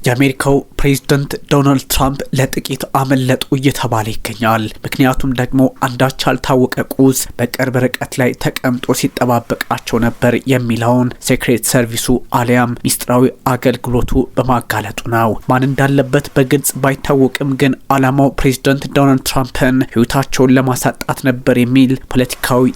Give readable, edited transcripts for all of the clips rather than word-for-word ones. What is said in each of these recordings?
የአሜሪካው ፕሬዝዳንት ዶናልድ ትራምፕ ለጥቂት አመለጡ እየተባለ ይገኛል። ምክንያቱም ደግሞ አንዳች ያልታወቀ ቁስ በቅርብ ርቀት ላይ ተቀምጦ ሲጠባበቃቸው ነበር የሚለውን ሴክሬት ሰርቪሱ አሊያም ሚስጥራዊ አገልግሎቱ በማጋለጡ ነው። ማን እንዳለበት በግልጽ ባይታወቅም ግን አላማው ፕሬዝዳንት ዶናልድ ትራምፕን ሕይወታቸውን ለማሳጣት ነበር የሚል ፖለቲካዊ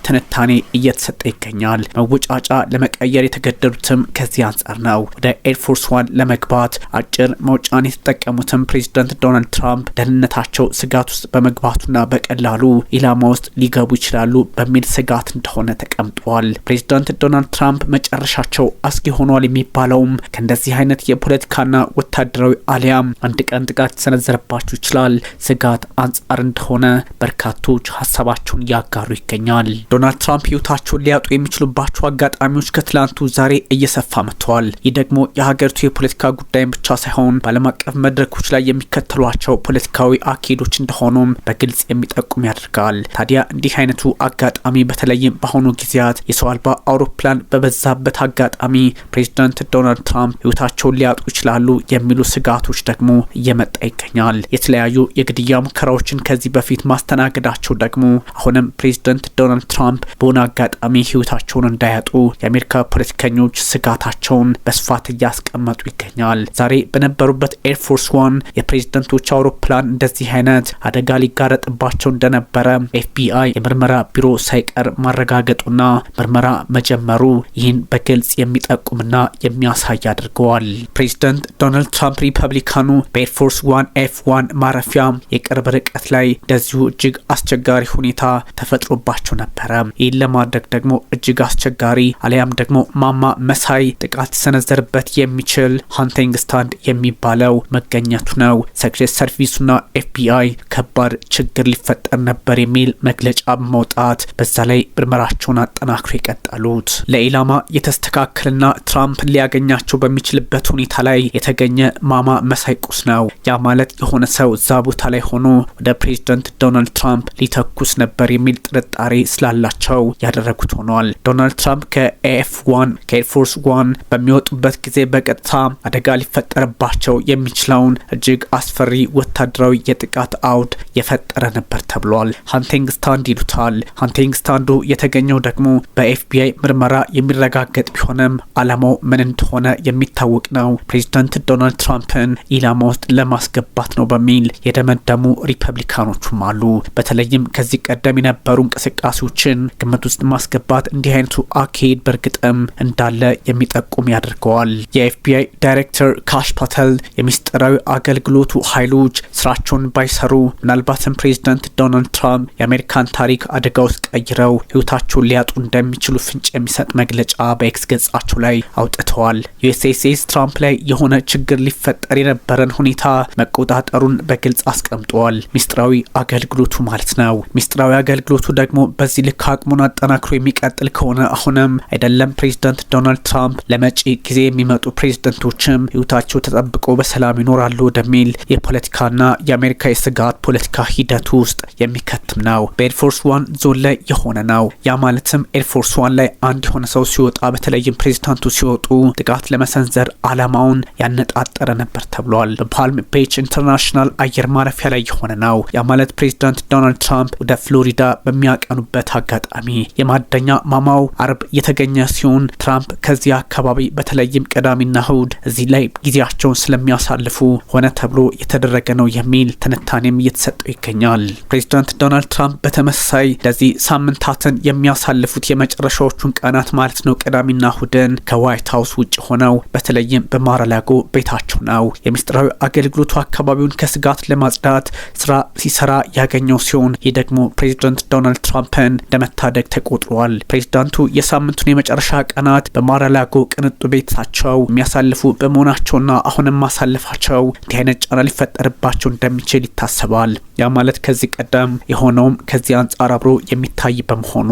ትንታኔ እየተሰጠ ይገኛል። መወጫጫ ለመቀየር የተገደዱትም ከዚህ አንጻር ነው። ወደ ኤርፎርስ ዋን ለመግባት አጭር መውጫን የተጠቀሙትም ፕሬዝዳንት ዶናልድ ትራምፕ ደህንነታቸው ስጋት ውስጥ በመግባቱና በቀላሉ ኢላማ ውስጥ ሊገቡ ይችላሉ በሚል ስጋት እንደሆነ ተቀምጧል። ፕሬዝዳንት ዶናልድ ትራምፕ መጨረሻቸው አስጊ ሆኗል የሚባለውም ከእንደዚህ አይነት የፖለቲካና ወታደራዊ አሊያም አንድ ቀን ጥቃት ሊሰነዘረባቸው ይችላል ስጋት አንጻር እንደሆነ በርካቶች ሀሳባቸውን እያጋሩ ይገኛል። ዶናልድ ትራምፕ ህይወታቸውን ሊያጡ የሚችሉባቸው አጋጣሚዎች ከትላንቱ ዛሬ እየሰፋ መጥተዋል። ይህ ደግሞ የሀገሪቱ የፖለቲካ ጉዳይን ብቻ ሳይሆን በዓለም አቀፍ መድረኮች ላይ የሚከተሏቸው ፖለቲካዊ አካሄዶች እንደሆኑም በግልጽ የሚጠቁም ያደርጋል። ታዲያ እንዲህ አይነቱ አጋጣሚ በተለይም በአሁኑ ጊዜያት የሰው አልባ አውሮፕላን በበዛበት አጋጣሚ ፕሬዝዳንት ዶናልድ ትራምፕ ህይወታቸውን ሊያጡ ይችላሉ የሚሉ ስጋቶች ደግሞ እየመጣ ይገኛል። የተለያዩ የግድያ ሙከራዎችን ከዚህ በፊት ማስተናገዳቸው ደግሞ አሁንም ፕሬዝዳንት ዶናልድ ትራምፕ በሆነ አጋጣሚ ህይወታቸውን እንዳያጡ የአሜሪካ ፖለቲከኞች ስጋታቸውን በስፋት እያስቀመጡ ይገኛል። ዛሬ በነበሩበት ኤርፎርስ ዋን የፕሬዝዳንቶች አውሮፕላን እንደዚህ አይነት አደጋ ሊጋረጥባቸው እንደነበረ ኤፍቢአይ የምርመራ ቢሮ ሳይቀር ማረጋገጡና ምርመራ መጀመሩ ይህን በግልጽ የሚጠቁምና የሚያሳይ አድርገዋል። ፕሬዝዳንት ዶናልድ ትራምፕ ሪፐብሊካኑ በኤርፎርስ ዋን ኤፍ1 ማረፊያ የቅርብ ርቀት ላይ እንደዚሁ እጅግ አስቸጋሪ ሁኔታ ተፈጥሮባቸው ነበረ። ይህን ለማድረግ ደግሞ እጅግ አስቸጋሪ አሊያም ደግሞ ማማ መሳይ ጥቃት ሰነዘርበት የሚችል ሃንቲንግ ስታንድ የሚባለው መገኘቱ ነው። ሴክሬት ሰርቪሱና ኤፍቢአይ ከባድ ችግር ሊፈጠር ነበር የሚል መግለጫ በመውጣት በዛ ላይ ምርመራቸውን አጠናክሮ የቀጠሉት ለኢላማ የተስተካከልና ትራምፕ ሊያገኛቸው በሚችልበት ሁኔታ ላይ የተገኘ ማማ መሳይ ቁስ ነው። ያ ማለት የሆነ ሰው እዛ ቦታ ላይ ሆኖ ወደ ፕሬዝዳንት ዶናልድ ትራምፕ ሊተኩስ ነበር የሚል ጥርጣሬ ስላላቸው ያደረጉት ሆኗል። ዶናልድ ትራምፕ ከኤርፎርስ ዋን በሚወጡበት ጊዜ በቀጥታ አደጋ ሊፈጠርባቸው የሚችለውን እጅግ አስፈሪ ወታደራዊ የጥቃት አውድ የፈጠረ ነበር ተብሏል። ሃንቲንግ ስታንድ ይሉታል። ሃንቲንግ ስታንዱ የተገኘው ደግሞ በኤፍቢአይ ምርመራ የሚረጋገጥ ቢሆንም አላማው ምን እንደሆነ የሚታወቅ ነው። ፕሬዝዳንት ዶናልድ ትራምፕን ኢላማ ውስጥ ለማስገባት ነው በሚል የደመደሙ ሪፐብሊካኖቹም አሉ። በተለይም ከዚህ ቀደም የነበሩ እንቅስቃሴዎችን ግምት ውስጥ ማስገባት እንዲህ አይነቱ አካሄድ በእርግጥም እንዳለ የሚጠቁም ያደርገዋል። የኤፍቢአይ ዳይሬክተር ካሽ ፓተል የሚስጥራዊ አገልግሎቱ ኃይሎች ስራቸውን ባይሰሩ ምናልባትም ፕሬዝዳንት ዶናልድ ትራምፕ የአሜሪካን ታሪክ አደጋ ውስጥ ቀይረው ህይወታቸውን ሊያጡ እንደሚችሉ ፍንጭ የሚሰጥ መግለጫ በኤክስ ገጻቸው ላይ አውጥተዋል። ዩኤስኤስ ትራምፕ ላይ የሆነ ችግር ሊፈጠር የነበረን ሁኔታ መቆጣጠሩን በግልጽ አስቀምጠዋል። ሚስጥራዊ አገልግሎቱ ማለት ነው። ሚስጥራዊ አገልግሎቱ ደግሞ በዚህ ልክ አቅሙን አጠናክሮ የሚቀጥል ከሆነ አሁንም አይደለም ፕሬዝዳንት ዶናልድ ትራምፕ ለመጪ ጊዜ የሚመጡ ፕሬዝዳንቶችም ህይወታቸው ተጠብቆ በሰላም ይኖራሉ ወደሚል የፖለቲካና የአሜሪካ የስጋት ፖለቲካ ሂደት ውስጥ የሚከትም ነው። በኤርፎርስ ዋን ዞን ላይ የሆነ ነው። ያ ማለትም ኤርፎርስ ዋን ላይ አንድ የሆነ ሰው ሲወጣ በተለይም ፕሬዝዳንቱ ሲወጡ ጥቃት ለመሰንዘር አላማውን ያነጣጠረ ነበር ተብሏል። በፓልም ቤች ኢንተርናሽናል አየር ማረፊያ ላይ የሆነ ነው። ያ ማለት ፕሬዝዳንት ዶናልድ ትራምፕ ወደ ፍሎሪዳ በሚያቀኑበት አጋጣሚ የማደኛ ማማው አርብ የተገኘ ሲሆን ትራምፕ ከዚህ አካባቢ በተለይም ቅዳሜና እሁድ እዚህ ላይ ጊዜያቸውን ስለሚያሳልፉ ሆነ ተብሎ የተደረገ ነው የሚል ትንታኔም እየተሰጠው ይገኛል። ፕሬዝዳንት ዶናልድ ትራምፕ በተመሳሳይ ለዚህ ሳምንታትን የሚያሳልፉት የመጨረሻዎቹን ቀናት ማለት ነው ቅዳሜና እሁድን ከዋይት ሀውስ ውጭ ሆነው በተለይም በማራላጎ ቤታቸው ነው። የሚስጥራዊ አገልግሎቱ አካባቢውን ከስጋት ለማጽዳት ስራ ሲሰራ ያገኘው ሲሆን ይህ ደግሞ ፕሬዝዳንት ዶናልድ ትራምፕን ለመታደግ ተቆጥሯል። ፕሬዝዳንቱ የሳምንቱን የመጨረሻ ቀናት በማራላጎ ቅንጡ ቤታቸው የሚያሳልፉ በመሆናቸውና አሁንም ማሳለፋቸው እንዲህ አይነት ጫና ሊፈጠርባቸው እንደሚችል ይታሰባል። ያ ማለት ከዚህ ቀደም የሆነውም ከዚህ አንጻር አብሮ የሚታይ በመሆኑ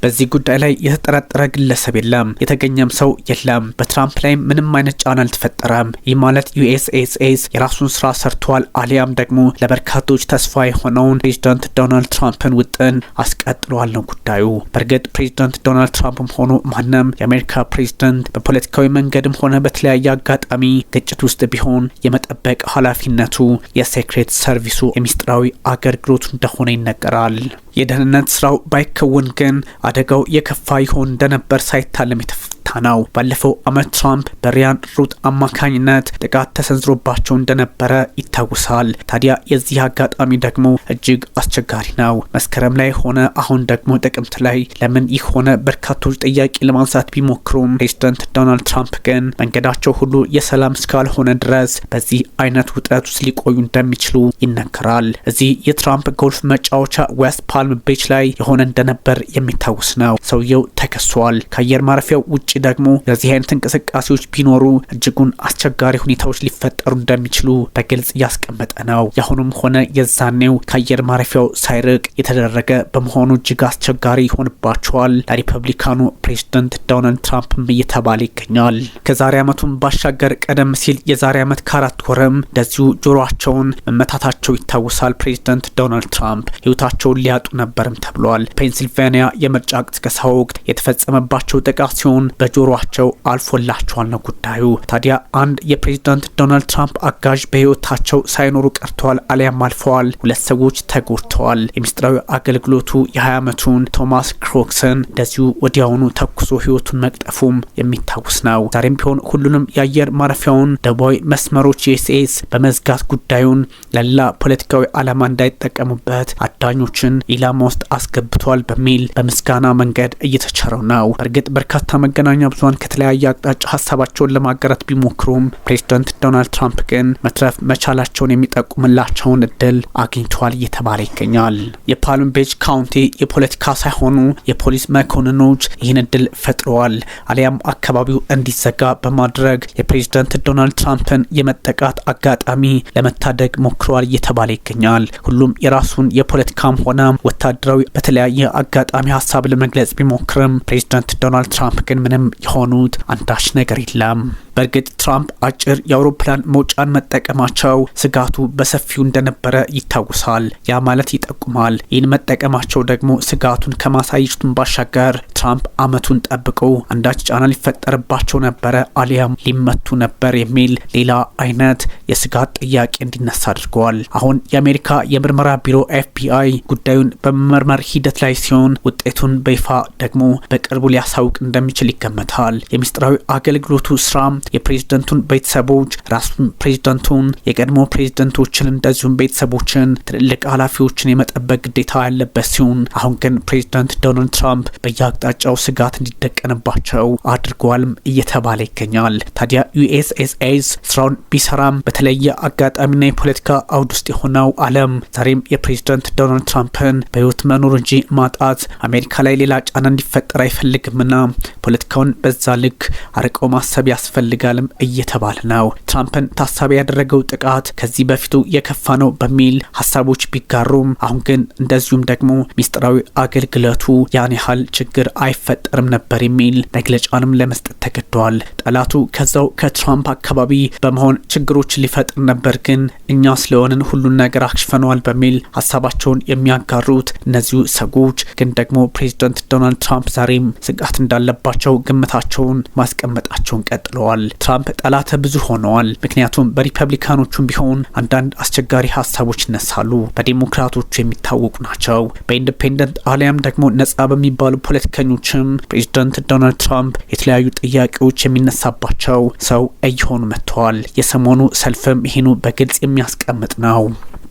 በዚህ ጉዳይ ላይ የተጠረጠረ ግለሰብ የለም፣ የተገኘም ሰው የለም። በትራምፕ ላይ ምንም አይነት ጫና አልተፈጠረም። ይህ ማለት ዩኤስኤስኤስ የራሱን ስራ ሰርቷል፣ አሊያም ደግሞ ለበርካቶች ተስፋ የሆነውን ፕሬዚዳንት ዶናልድ ትራምፕን ውጥን አስቀጥሏል ነው ጉዳዩ። በእርግጥ ፕሬዚዳንት ዶናልድ ትራምፕም ሆኖ ማንም የአሜሪካ ፕሬዚዳንት በፖለቲካዊ መንገድም ሆነ በተለያየ አጋጣሚ ግጭት ውስጥ ቢሆን የመጠበቅ ኃላፊነቱ የሴክሬት ሰርቪሱ የሚስጥራዊ አገልግሎቱ እንደሆነ ይነገራል። የደህንነት ስራው ባይከውን ግን አደጋው የከፋ ይሆን እንደነበር ሳይታለም የተፈታ ነው። ባለፈው አመት ትራምፕ በሪያን ሩት አማካኝነት ጥቃት ተሰንዝሮባቸው እንደነበረ ይታወሳል። ታዲያ የዚህ አጋጣሚ ደግሞ እጅግ አስቸጋሪ ነው። መስከረም ላይ ሆነ አሁን ደግሞ ጥቅምት ላይ ለምን ይህ ሆነ በርካቶች ጥያቄ ለማንሳት ቢሞክሩም ፕሬዚዳንት ዶናልድ ትራምፕ ግን መንገዳቸው ሁሉ የሰላም እስካልሆነ ድረስ በዚህ አይነት ውጥረት ውስጥ ሊቆዩ እንደሚችሉ ይነገራል። እዚህ የትራምፕ ጎልፍ መጫወቻ ዌስት ፓልም ቤች ላይ የሆነ እንደነበር የሚታወስ ነው። ሰውየው ተከሷል። ከአየር ማረፊያው ውጭ ደግሞ ለዚህ አይነት እንቅስቃሴዎች ቢኖሩ እጅጉን አስቸጋሪ ሁኔታዎች ሊፈጠሩ እንደሚችሉ በግልጽ እያስቀመጠ ነው። ያሁኑም ሆነ የዛኔው ከአየር ማረፊያው ሳይርቅ የተደረገ በመሆኑ እጅግ አስቸጋሪ ይሆንባቸዋል ለሪፐብሊካኑ ፕሬዚደንት ዶናልድ ትራምፕም እየተባለ ይገኛል። ከዛሬ ዓመቱም ባሻገር ቀደም ሲል የዛሬ ዓመት ከ4 ወርም እንደዚሁ ጆሮአቸውን መመታታቸው ይታወሳል። ፕሬዚደንት ዶናልድ ትራምፕ ህይወታቸውን ሊያጡ ነበርም ተብሏል። ፔንሲልቬኒያ የምርጫ ቅስቀሳ ወቅት የተፈጸመባቸው ጥቃት ሲሆን በጆሮአቸው አልፎላቸዋል ነው ጉዳዩ። ታዲያ አንድ የፕሬዚዳንት ዶናልድ ትራምፕ አጋዥ በህይወታቸው ሳይኖሩ ቀርተዋል አሊያም አልፈዋል። 2 ሰዎች ተጎድተዋል። የሚስጥራዊ አገልግሎቱ የ20 ዓመቱን ቶማስ ክሮክስን እንደዚሁ ወዲያውኑ ተኩሶ ህይወቱን መቅጠፉም የሚታወስ ነው። ዛሬም ቢሆን ሁሉንም የአየር ማረፊያውን ደቡባዊ መስመሮች ዩኤስኤስ በመዝጋት ጉዳዩን ለሌላ ፖለቲካዊ ዓላማ እንዳይጠቀሙበት አዳኞችን ኢላማ ውስጥ አስገብቷል በሚል በምስጋና መንገድ እየተቸረው ነው። በእርግጥ በርካታ መገናኛ ብዙሃን ከተለያየ አቅጣጫ ሀሳባቸውን ለማጋራት ቢሞክሩም ፕሬዚዳንት ዶናልድ ትራምፕ ግን መትረፍ መቻላቸውን የሚጠቁምላቸውን እድል አግኝተዋል እየተባለ ይገኛል። የፓልም ቤች ካውንቲ የፖለቲካ ሳይሆኑ የፖሊስ መኮንኖች ይህን እድል ፈጥረዋል። አሊያም አካባቢው እንዲዘጋ በማድረግ የፕሬዚዳንት ዶናልድ ትራምፕን የመጠቃት አጋጣሚ ለመታደግ ሞክረዋል እየተባለ ይገኛል። ሁሉም የራሱን የፖለቲካም ሆነ ወታደራዊ በተለያየ አጋጣሚ ሀሳብ ለመግለጽ ቢሞክርም ፕሬዚዳንት ዶናልድ ትራምፕ ግን ምንም የሆኑት አንዳች ነገር የለም። በእርግጥ ትራምፕ አጭር የአውሮፕላን መውጫን መጠቀማቸው ስጋቱ በሰፊው እንደነበረ ይታወሳል። ያ ማለት ይጠቁማል። ይህን መጠቀማቸው ደግሞ ስጋቱን ከማሳየቱን ባሻገር ትራምፕ አመቱን ጠብቀው አንዳች ጫና ሊፈጠርባቸው ነበረ አሊያም ሊመቱ ነበር የሚል ሌላ አይነት የስጋት ጥያቄ እንዲነሳ አድርገዋል። አሁን የአሜሪካ የምርመራ ቢሮ ኤፍቢአይ ጉዳዩን በመመርመር ሂደት ላይ ሲሆን ውጤቱን በይፋ ደግሞ በቅርቡ ሊያሳውቅ እንደሚችል ይገመታል። የሚስጥራዊ አገልግሎቱ ስራ የፕሬዝዳንቱን ቤተሰቦች ራሱን ፕሬዝዳንቱን የቀድሞ ፕሬዝዳንቶችን እንደዚሁም ቤተሰቦችን ትልልቅ ኃላፊዎችን የመጠበቅ ግዴታ ያለበት ሲሆን አሁን ግን ፕሬዝዳንት ዶናልድ ትራምፕ በየአቅጣጫው ስጋት እንዲደቀንባቸው አድርገዋልም እየተባለ ይገኛል። ታዲያ ዩኤስኤስኤስ ስራውን ቢሰራም በተለየ አጋጣሚና የፖለቲካ አውድ ውስጥ የሆነው ዓለም ዛሬም የፕሬዝዳንት ዶናልድ ትራምፕን በህይወት መኖር እንጂ ማጣት አሜሪካ ላይ ሌላ ጫና እንዲፈጠር አይፈልግምና ፖለቲካውን በዛ ልክ አርቀው ማሰብ ያስፈልጋልም እየተባለ ነው። ትራምፕን ታሳቢ ያደረገው ጥቃት ከዚህ በፊቱ የከፋ ነው በሚል ሀሳቦች ቢጋሩም አሁን ግን እንደዚሁም ደግሞ ሚስጥራዊ አገልግሎቱ ያን ያህል ችግር አይፈጠርም ነበር የሚል መግለጫንም ለመስጠት ተገደዋል። ጠላቱ ከዛው ከትራምፕ አካባቢ በመሆን ችግሮች ሊፈጥር ነበር፣ ግን እኛ ስለሆንን ሁሉን ነገር አክሽፈነዋል በሚል ሀሳባቸውን የሚያጋሩት እነዚሁ ሰዎች ግን ደግሞ ፕሬዚዳንት ዶናልድ ትራምፕ ዛሬም ስጋት እንዳለባቸው ግምታቸውን ማስቀመጣቸውን ቀጥለዋል። ትራምፕ ጠላተ ብዙ ሆነዋል። ምክንያቱም በሪፐብሊካኖቹም ቢሆን አንዳንድ አስቸጋሪ ሀሳቦች ይነሳሉ። በዲሞክራቶቹ የሚታወቁ ናቸው። በኢንዲፔንደንት አሊያም ደግሞ ነጻ በሚባሉ ፖለቲከኞችም ፕሬዚዳንት ዶናልድ ትራምፕ የተለያዩ ጥያቄዎች የሚነሳባቸው ሰው እየሆኑ መጥተዋል። የሰሞኑ ሰልፍም ይህኑ በግልጽ የሚያስቀምጥ ነው።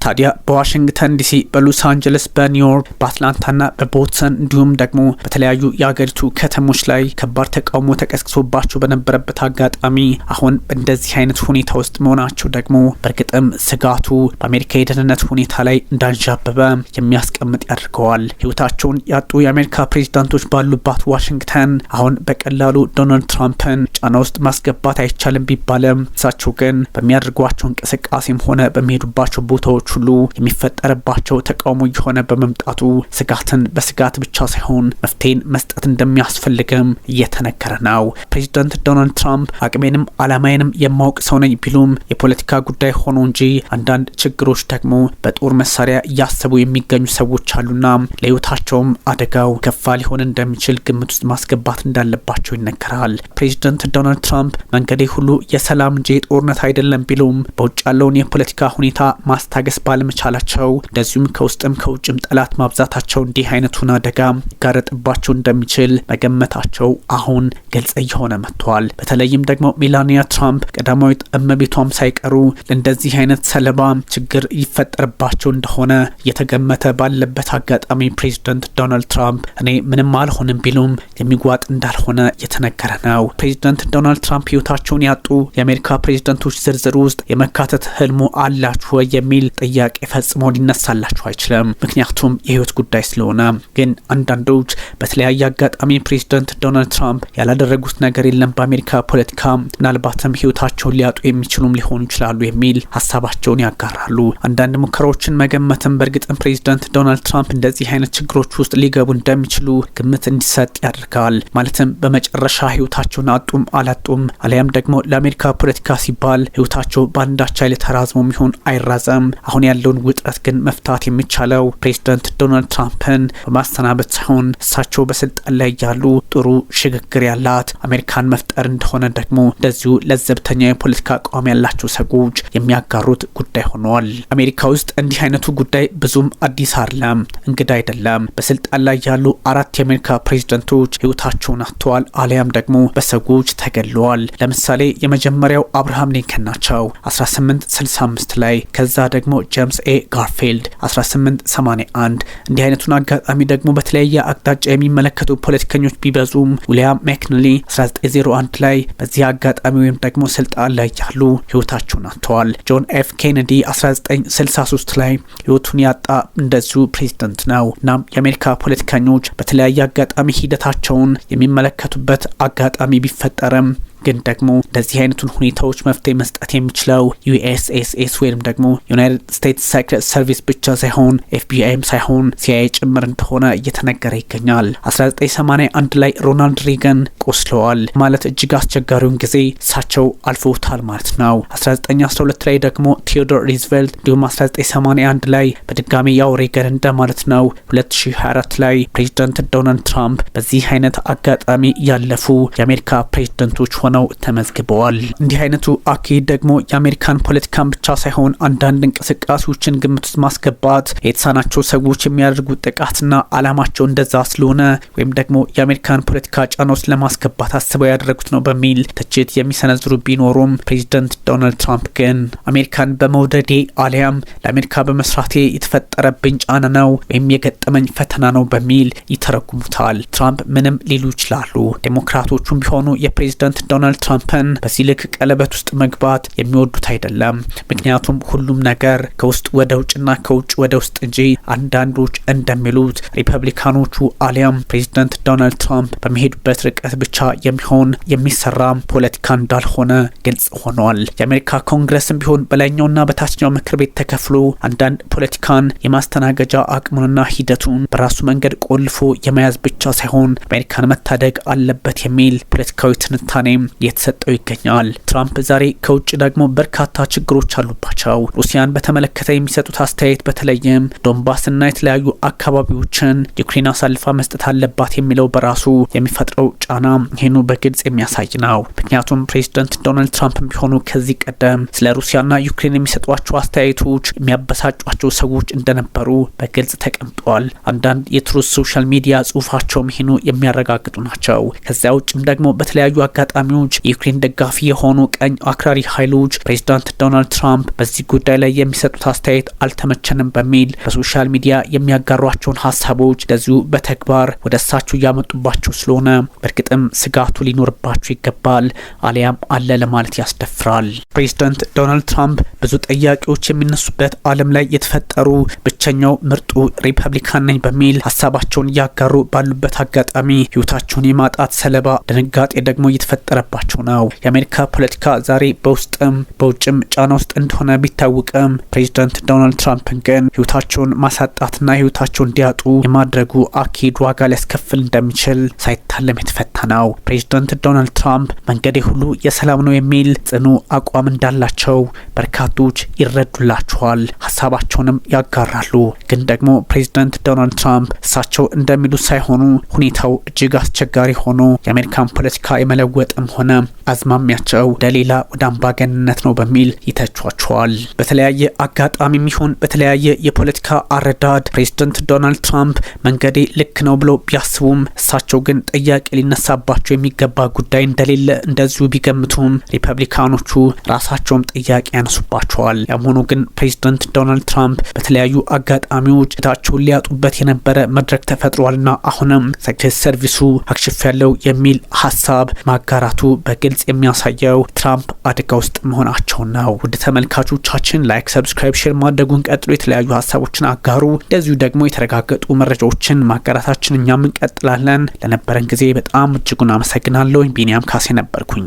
ታዲያ በዋሽንግተን ዲሲ፣ በሎስ አንጀለስ፣ በኒውዮርክ፣ በአትላንታና በቦስተን እንዲሁም ደግሞ በተለያዩ የሀገሪቱ ከተሞች ላይ ከባድ ተቃውሞ ተቀስቅሶባቸው በነበረበት አጋጣሚ አሁን እንደዚህ አይነት ሁኔታ ውስጥ መሆናቸው ደግሞ በእርግጥም ስጋቱ በአሜሪካ የደህንነት ሁኔታ ላይ እንዳንዣበበ የሚያስቀምጥ ያደርገዋል። ህይወታቸውን ያጡ የአሜሪካ ፕሬዚዳንቶች ባሉባት ዋሽንግተን አሁን በቀላሉ ዶናልድ ትራምፕን ጫና ውስጥ ማስገባት አይቻልም ቢባልም እሳቸው ግን በሚያደርጓቸው እንቅስቃሴም ሆነ በሚሄዱባቸው ቦታዎች ሁሉ የሚፈጠርባቸው ተቃውሞ የሆነ በመምጣቱ ስጋትን በስጋት ብቻ ሳይሆን መፍትሄን መስጠት እንደሚያስፈልግም እየተነገረ ነው። ፕሬዚዳንት ዶናልድ ትራምፕ አቅሜንም አላማዬንም የማውቅ ሰው ነኝ ቢሉም የፖለቲካ ጉዳይ ሆኖ እንጂ አንዳንድ ችግሮች ደግሞ በጦር መሳሪያ እያሰቡ የሚገኙ ሰዎች አሉና ለህይወታቸውም አደጋው ከፋ ሊሆን እንደሚችል ግምት ውስጥ ማስገባት እንዳለባቸው ይነገራል። ፕሬዚዳንት ዶናልድ ትራምፕ መንገዴ ሁሉ የሰላም እንጂ ጦርነት አይደለም ቢሉም በውጭ ያለውን የፖለቲካ ሁኔታ ማስታገስ ባለመቻላቸው እንደዚሁም ከውስጥም ከውጭም ጠላት ማብዛታቸው እንዲህ አይነቱን አደጋ ጋረጥባቸው እንደሚችል መገመታቸው አሁን ግልጽ እየሆነ መጥቷል። በተለይም ደግሞ ሜላኒያ ትራምፕ ቀዳማዊት እመቤቷም ሳይቀሩ ለእንደዚህ አይነት ሰለባ ችግር ይፈጠርባቸው እንደሆነ እየተገመተ ባለበት አጋጣሚ ፕሬዚዳንት ዶናልድ ትራምፕ እኔ ምንም አልሆንም ቢሉም የሚጓጥ እንዳልሆነ የተነገረ ነው። ፕሬዚዳንት ዶናልድ ትራምፕ ህይወታቸውን ያጡ የአሜሪካ ፕሬዚዳንቶች ዝርዝር ውስጥ የመካተት ህልሙ አላችሁ ወይ የሚል ጥያቄ ፈጽሞ ሊነሳላችሁ አይችልም። ምክንያቱም የህይወት ጉዳይ ስለሆነ። ግን አንዳንዶች በተለያየ አጋጣሚ ፕሬዚዳንት ዶናልድ ትራምፕ ያላደረጉት ነገር የለም በአሜሪካ ፖለቲካ፣ ምናልባትም ህይወታቸውን ሊያጡ የሚችሉም ሊሆኑ ይችላሉ የሚል ሀሳባቸውን ያጋራሉ። አንዳንድ ሙከራዎችን መገመትም በእርግጥም ፕሬዚዳንት ዶናልድ ትራምፕ እንደዚህ አይነት ችግሮች ውስጥ ሊገቡ እንደሚችሉ ግምት እንዲሰጥ ያደርጋል። ማለትም በመጨረሻ ህይወታቸውን አጡም አላጡም አሊያም ደግሞ ለአሜሪካ ፖለቲካ ሲባል ህይወታቸው በአንዳች ኃይል ተራዝሞ የሚሆን አይራዘም። አሁን ያለውን ውጥረት ግን መፍታት የሚቻለው ፕሬዚዳንት ዶናልድ ትራምፕን በማሰናበት ሳይሆን እሳቸው በስልጣን ላይ ያሉ ጥሩ ሽግግር ያላት አሜሪካን መፍጠር እንደሆነ ደግሞ እንደዚሁ ለዘብተኛ የፖለቲካ አቋም ያላቸው ሰዎች የሚያጋሩት ጉዳይ ሆኗል። አሜሪካ ውስጥ እንዲህ አይነቱ ጉዳይ ብዙም አዲስ አይደለም፣ እንግዳ አይደለም። በስልጣን ላይ ያሉ 4 የአሜሪካ ፕሬዚዳንቶች ህይወታቸውን አጥተዋል አሊያም ደግሞ በሰዎች ተገለዋል። ለምሳሌ የመጀመሪያው አብርሃም ሊንከን ናቸው 1865 ላይ፣ ከዛ ደግሞ ጄምስ ኤ ጋርፊልድ 1881። እንዲህ አይነቱን አጋጣሚ ደግሞ በተለያየ አቅጣጫ የሚመለከቱ ፖለቲከኞች ቢበዙም ዊሊያም ሜክንሊ 1901 ላይ በዚህ አጋጣሚ ወይም ደግሞ ስልጣን ላይ ያሉ ህይወታቸውን አጥተዋል። ጆን ኤፍ ኬኔዲ 1963 ላይ ህይወቱን ያጣ እንደዚሁ ፕሬዚዳንት ነው። እናም የአሜሪካ ፖለቲከኞች በተለያየ አጋጣሚ ሂደታቸውን የሚመለከቱበት አጋጣሚ ቢፈጠርም ግን ደግሞ እንደዚህ አይነቱን ሁኔታዎች መፍትሄ መስጠት የሚችለው ዩኤስኤስኤስ ወይም ደግሞ ዩናይትድ ስቴትስ ሴክሬት ሰርቪስ ብቻ ሳይሆን ኤፍቢአይም ሳይሆን ሲአይኤ ጭምር እንደሆነ እየተነገረ ይገኛል። 1981 ላይ ሮናልድ ሪገን ቆስለዋል ማለት እጅግ አስቸጋሪውን ጊዜ እሳቸው አልፈውታል ማለት ነው። 1912 ላይ ደግሞ ቴዎዶር ሩዝቬልት፣ እንዲሁም 1981 ላይ በድጋሚ ያው ሪገን እንደማለት ነው። 2024 ላይ ፕሬዚዳንት ዶናልድ ትራምፕ በዚህ አይነት አጋጣሚ ያለፉ የአሜሪካ ፕሬዚዳንቶች ሆነው ተመዝግበዋል። እንዲህ አይነቱ አካሄድ ደግሞ የአሜሪካን ፖለቲካን ብቻ ሳይሆን አንዳንድ እንቅስቃሴዎችን ግምት ውስጥ ማስገባት የተሳናቸው ሰዎች የሚያደርጉት ጥቃትና አላማቸው እንደዛ ስለሆነ ወይም ደግሞ የአሜሪካን ፖለቲካ ጫና ውስጥ ለማስገባት አስበው ያደረጉት ነው በሚል ትችት የሚሰነዝሩ ቢኖሩም ፕሬዚዳንት ዶናልድ ትራምፕ ግን አሜሪካን በመውደዴ አሊያም ለአሜሪካ በመስራቴ የተፈጠረብኝ ጫና ነው ወይም የገጠመኝ ፈተና ነው በሚል ይተረጉሙታል። ትራምፕ ምንም ሊሉ ይችላሉ። ዴሞክራቶቹም ቢሆኑ የፕሬዚዳንት ዶናልድ ትራምፕን በዚህ ልክ ቀለበት ውስጥ መግባት የሚወዱት አይደለም። ምክንያቱም ሁሉም ነገር ከውስጥ ወደ ውጭና ከውጭ ወደ ውስጥ እንጂ አንዳንዶች እንደሚሉት ሪፐብሊካኖቹ አሊያም ፕሬዚዳንት ዶናልድ ትራምፕ በሚሄዱበት ርቀት ብቻ የሚሆን የሚሰራ ፖለቲካ እንዳልሆነ ግልጽ ሆኗል። የአሜሪካ ኮንግረስም ቢሆን በላይኛውና በታችኛው ምክር ቤት ተከፍሎ አንዳንድ ፖለቲካን የማስተናገጃ አቅሙንና ሂደቱን በራሱ መንገድ ቆልፎ የመያዝ ብቻ ሳይሆን አሜሪካን መታደግ አለበት የሚል ፖለቲካዊ ትንታኔ የተሰጠው ይገኛል። ትራምፕ ዛሬ ከውጭ ደግሞ በርካታ ችግሮች አሉባቸው። ሩሲያን በተመለከተ የሚሰጡት አስተያየት በተለይም ዶንባስና የተለያዩ አካባቢዎችን ዩክሬን አሳልፋ መስጠት አለባት የሚለው በራሱ የሚፈጥረው ጫና ይህኑ በግልጽ የሚያሳይ ነው። ምክንያቱም ፕሬዚዳንት ዶናልድ ትራምፕ ቢሆኑ ከዚህ ቀደም ስለ ሩሲያና ዩክሬን የሚሰጧቸው አስተያየቶች የሚያበሳጯቸው ሰዎች እንደነበሩ በግልጽ ተቀምጧል። አንዳንድ የትሩዝ ሶሻል ሚዲያ ጽሁፋቸውም ይህኑ የሚያረጋግጡ ናቸው። ከዚያ ውጭም ደግሞ በተለያዩ አጋጣሚዎች የዩክሬን ደጋፊ የሆኑ ቀኝ አክራሪ ኃይሎች ፕሬዚዳንት ዶናልድ ትራምፕ በዚህ ጉዳይ ላይ የሚሰጡት አስተያየት አልተመቸንም በሚል በሶሻል ሚዲያ የሚያጋሯቸውን ሀሳቦች እንደዚሁ በተግባር ወደ እሳቸው እያመጡባቸው ስለሆነ በእርግጥም ስጋቱ ሊኖርባቸው ይገባል አሊያም አለ ለማለት ያስደፍራል። ፕሬዚዳንት ዶናልድ ትራምፕ ብዙ ጥያቄዎች የሚነሱበት ዓለም ላይ የተፈጠሩ ብቸኛው ምርጡ ሪፐብሊካን ነኝ በሚል ሀሳባቸውን እያጋሩ ባሉበት አጋጣሚ ህይወታቸውን የማጣት ሰለባ ድንጋጤ ደግሞ እየተፈጠረባቸው እየበረታባቸው ነው። የአሜሪካ ፖለቲካ ዛሬ በውስጥም በውጭም ጫና ውስጥ እንደሆነ ቢታወቅም ፕሬዚዳንት ዶናልድ ትራምፕን ግን ህይወታቸውን ማሳጣትና ህይወታቸውን እንዲያጡ የማድረጉ አካሄድ ዋጋ ሊያስከፍል እንደሚችል ሳይታለም የተፈታ ነው። ፕሬዚዳንት ዶናልድ ትራምፕ መንገዴ ሁሉ የሰላም ነው የሚል ጽኑ አቋም እንዳላቸው በርካቶች ይረዱላቸዋል፣ ሀሳባቸውንም ያጋራሉ። ግን ደግሞ ፕሬዚዳንት ዶናልድ ትራምፕ እሳቸው እንደሚሉት ሳይሆኑ ሁኔታው እጅግ አስቸጋሪ ሆኖ የአሜሪካን ፖለቲካ የመለወጥም ሆነ አዝማሚያቸው ለሌላ ወደ አምባገንነት ነው በሚል ይተቿቸዋል። በተለያየ አጋጣሚ የሚሆን በተለያየ የፖለቲካ አረዳድ ፕሬዚዳንት ዶናልድ ትራምፕ መንገዴ ልክ ነው ብለው ቢያስቡም እሳቸው ግን ጥያቄ ሊነሳባቸው የሚገባ ጉዳይ እንደሌለ እንደዚሁ ቢገምቱም ሪፐብሊካኖቹ ራሳቸውም ጥያቄ ያነሱባቸዋል። ያም ሆኖ ግን ፕሬዚዳንት ዶናልድ ትራምፕ በተለያዩ አጋጣሚዎች እታቸውን ሊያጡበት የነበረ መድረክ ተፈጥሯልና አሁንም ሴክሬት ሰርቪሱ አክሽፍ ያለው የሚል ሀሳብ ማጋራቱ በግልጽ የሚያሳየው ትራምፕ አደጋ ውስጥ መሆናቸው ነው። ውድ ተመልካቾቻችን ላይክ፣ ሰብስክራይብ፣ ሼር ማድረጉን ቀጥሎ የተለያዩ ሀሳቦችን አጋሩ። እንደዚሁ ደግሞ የተረጋገጡ መረጃዎችን ማጋራታችን እኛም እንቀጥላለን። ለነበረን ጊዜ በጣም እጅጉን አመሰግናለሁ። ቢኒያም ካሴ ነበርኩኝ።